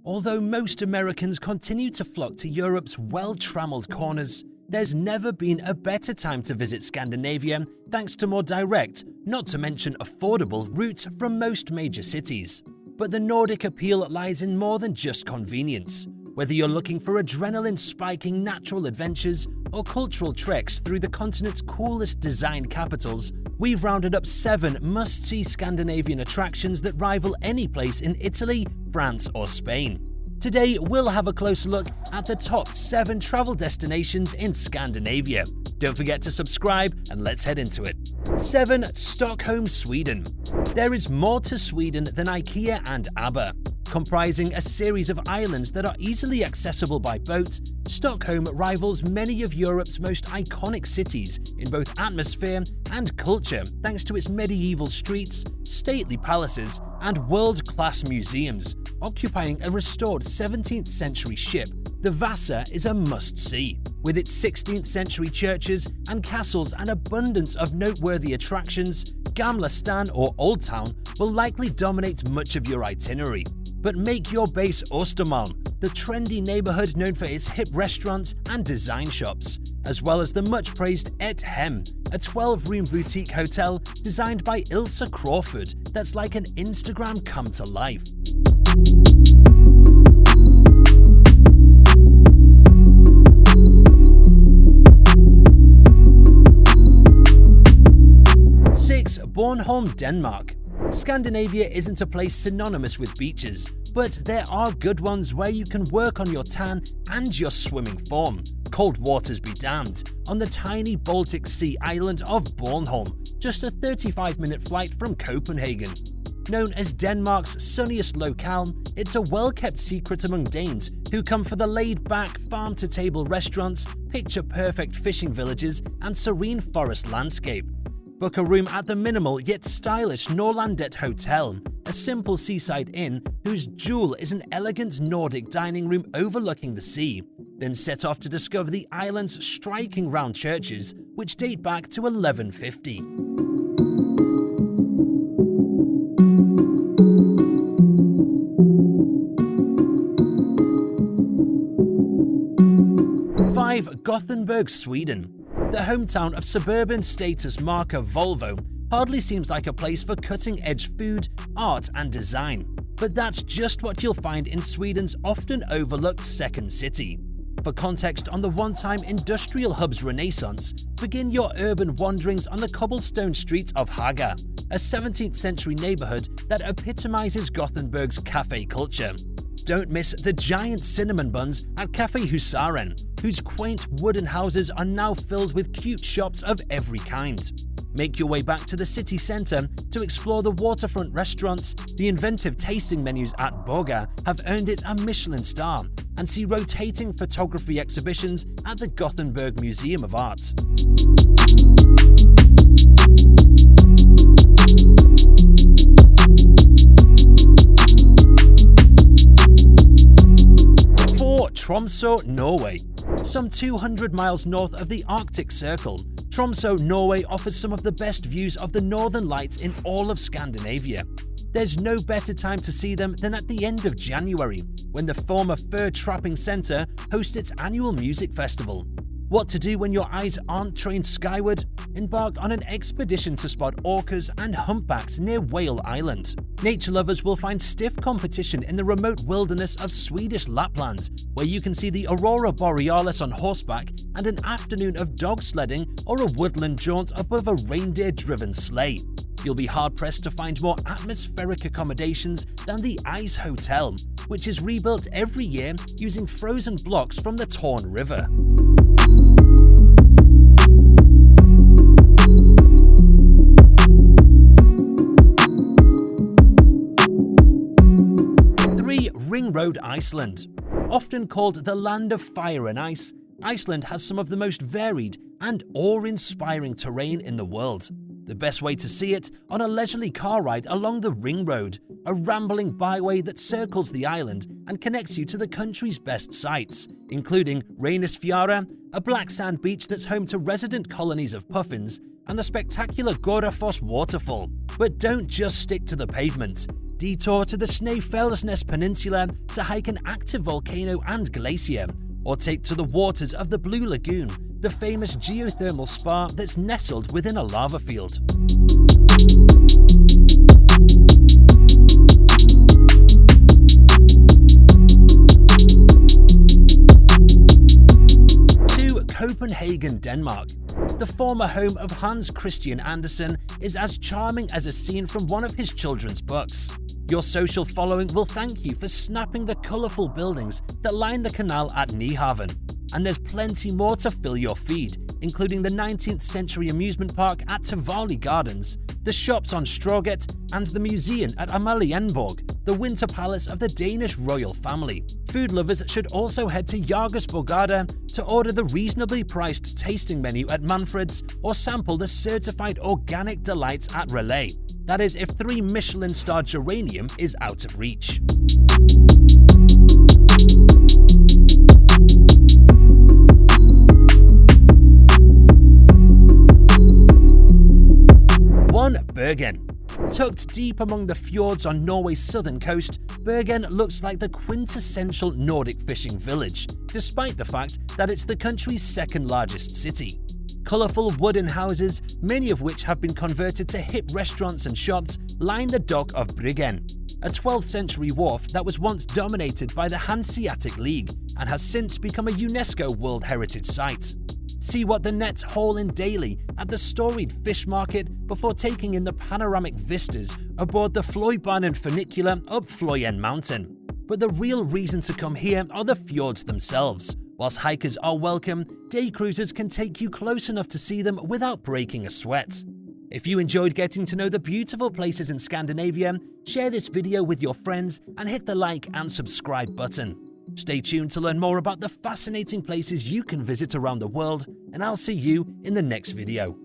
Although most Americans continue to flock to Europe's well-trammeled corners, there's never been a better time to visit Scandinavia thanks to more direct, not to mention affordable, routes from most major cities. But the Nordic appeal lies in more than just convenience. Whether you're looking for adrenaline-spiking natural adventures or cultural treks through the continent's coolest design capitals, we've rounded up 7 must-see Scandinavian attractions that rival any place in Italy, France or Spain. Today, we'll have a closer look at the top 7 travel destinations in Scandinavia. Don't forget to subscribe and let's head into it. 7. Stockholm, Sweden. There is more to Sweden than IKEA and ABBA. Comprising a series of islands that are easily accessible by boat, Stockholm rivals many of Europe's most iconic cities in both atmosphere and culture thanks to its medieval streets, stately palaces, and world-class museums. Occupying a restored 17th century ship, the Vasa is a must-see. With its 16th century churches and castles and abundance of noteworthy attractions, Gamla Stan or Old Town will likely dominate much of your itinerary. But make your base Östermalm, the trendy neighborhood known for its hip restaurants and design shops, as well as the much-praised Et Hem, a 12-room boutique hotel designed by Ilse Crawford that's like an Instagram come to life. Bornholm, Denmark. Scandinavia isn't a place synonymous with beaches, but there are good ones where you can work on your tan and your swimming form. Cold waters be damned, on the tiny Baltic Sea island of Bornholm, just a 35-minute flight from Copenhagen. Known as Denmark's sunniest locale, it's a well-kept secret among Danes who come for the laid-back, farm-to-table restaurants, picture-perfect fishing villages, and serene forest landscape. Book a room at the minimal yet stylish Norlandet Hotel, a simple seaside inn whose jewel is an elegant Nordic dining room overlooking the sea. Then set off to discover the island's striking round churches, which date back to 1150. Gothenburg, Sweden. The hometown of suburban status marker Volvo hardly seems like a place for cutting-edge food, art and design. But that's just what you'll find in Sweden's often overlooked second city. For context on the one-time industrial hub's renaissance, begin your urban wanderings on the cobblestone streets of Haga, a 17th century neighborhood that epitomizes Gothenburg's cafe culture. Don't miss the giant cinnamon buns at Café Husaren, whose quaint wooden houses are now filled with cute shops of every kind. Make your way back to the city centre to explore the waterfront restaurants. The inventive tasting menus at Boga have earned it a Michelin star, and see rotating photography exhibitions at the Gothenburg Museum of Art. Tromsø, Norway. Some 200 miles north of the Arctic Circle, Tromsø, Norway offers some of the best views of the Northern Lights in all of Scandinavia. There's no better time to see them than at the end of January, when the former fur trapping centre hosts its annual music festival. What to do when your eyes aren't trained skyward? Embark on an expedition to spot orcas and humpbacks near Whale Island. Nature lovers will find stiff competition in the remote wilderness of Swedish Lapland, where you can see the aurora borealis on horseback and an afternoon of dog sledding or a woodland jaunt above a reindeer-driven sleigh. You'll be hard-pressed to find more atmospheric accommodations than the Ice Hotel, which is rebuilt every year using frozen blocks from the Torn River. Ring Road, Iceland. Often called the land of fire and ice, Iceland has some of the most varied and awe-inspiring terrain in the world. The best way to see it, on a leisurely car ride along the Ring Road, a rambling byway that circles the island and connects you to the country's best sights, including Reynisfjara, a black sand beach that's home to resident colonies of puffins, and the spectacular Gorafoss waterfall. But don't just stick to the pavement. detour to the Snæfellsnes Peninsula to hike an active volcano and glacier, or take to the waters of the Blue Lagoon, the famous geothermal spa that's nestled within a lava field. To Copenhagen, Denmark. The former home of Hans Christian Andersen is as charming as a scene from one of his children's books. Your social following will thank you for snapping the colourful buildings that line the canal at Nyhavn. And there's plenty more to fill your feed, including the 19th century amusement park at Tivoli Gardens, the shops on Stroget, and the museum at Amalienborg, the winter palace of the Danish royal family. Food lovers should also head to Jagersborgade to order the reasonably priced tasting menu at Manfred's or sample the certified organic delights at Relais. That is, if 3 Michelin-starred geranium is out of reach. Bergen. Tucked deep among the fjords on Norway's southern coast, Bergen looks like the quintessential Nordic fishing village, despite the fact that it's the country's second largest city. Colourful wooden houses, many of which have been converted to hip restaurants and shops, line the dock of Bryggen, a 12th century wharf that was once dominated by the Hanseatic League and has since become a UNESCO World Heritage Site. See what the nets haul in daily at the storied fish market before taking in the panoramic vistas aboard the Fløjbanen funicular up Fløyen Mountain. But the real reason to come here are the fjords themselves. Whilst hikers are welcome, day cruisers can take you close enough to see them without breaking a sweat. If you enjoyed getting to know the beautiful places in Scandinavia, share this video with your friends and hit the like and subscribe button. Stay tuned to learn more about the fascinating places you can visit around the world, and I'll see you in the next video.